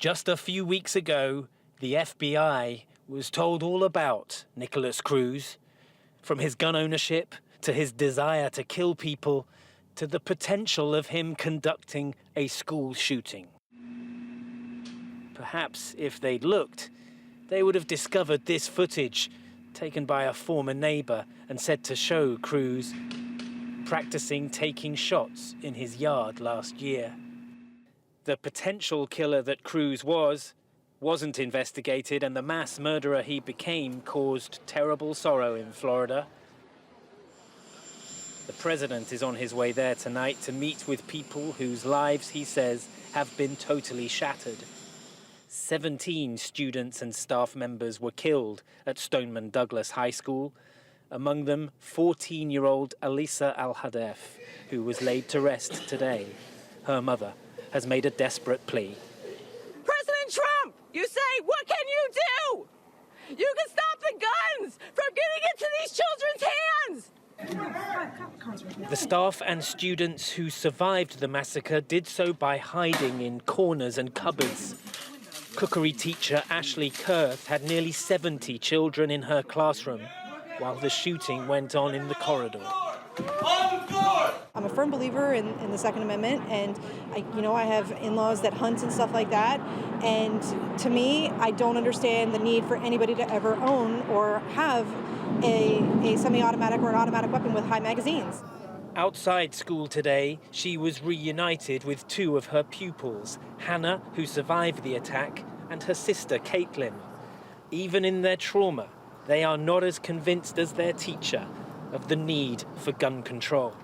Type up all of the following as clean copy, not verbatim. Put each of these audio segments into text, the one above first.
Just a few weeks ago, the FBI was told all about Nikolas Cruz, from his gun ownership to his desire to kill people to the potential of him conducting a school shooting. Perhaps if they'd looked, they would have discovered this footage taken by a former neighbour and said to show Cruz practising taking shots in his yard last year. The potential killer that Cruz wasn't investigated, and the mass murderer he became caused terrible sorrow in Florida. The president is on his way there tonight to meet with people whose lives, he says, have been totally shattered. 17 students and staff members were killed at Stoneman Douglas High School, among them 14-year-old Elisa Al-Hadef, who was laid to rest today. Her mother has made a desperate plea. President Trump, you say, what can you do? You can stop the guns from getting into these children's hands. The staff and students who survived the massacre did so by hiding in corners and cupboards. Cookery teacher Ashley Kurth had nearly 70 children in her classroom while the shooting went on in the corridor. I'm a firm believer in the Second Amendment, and I have in-laws that hunt and stuff like that. And to me, I don't understand the need for anybody to ever own or have a semi-automatic or an automatic weapon with high magazines. Outside school today, she was reunited with two of her pupils, Hannah, who survived the attack, and her sister, Caitlin. Even in their trauma, they are not as convinced as their teacher of the need for gun control.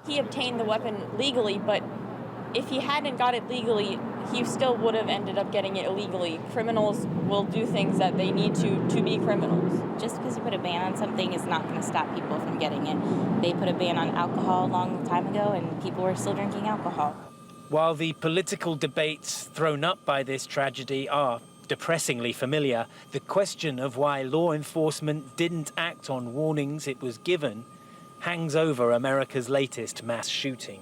He obtained the weapon legally, but if he hadn't got it legally, he still would have ended up getting it illegally. Criminals will do things that they need to be criminals. Just because you put a ban on something is not going to stop people from getting it. They put a ban on alcohol a long time ago, and people were still drinking alcohol. While the political debates thrown up by this tragedy are depressingly familiar, the question of why law enforcement didn't act on warnings it was given hangs over America's latest mass shooting.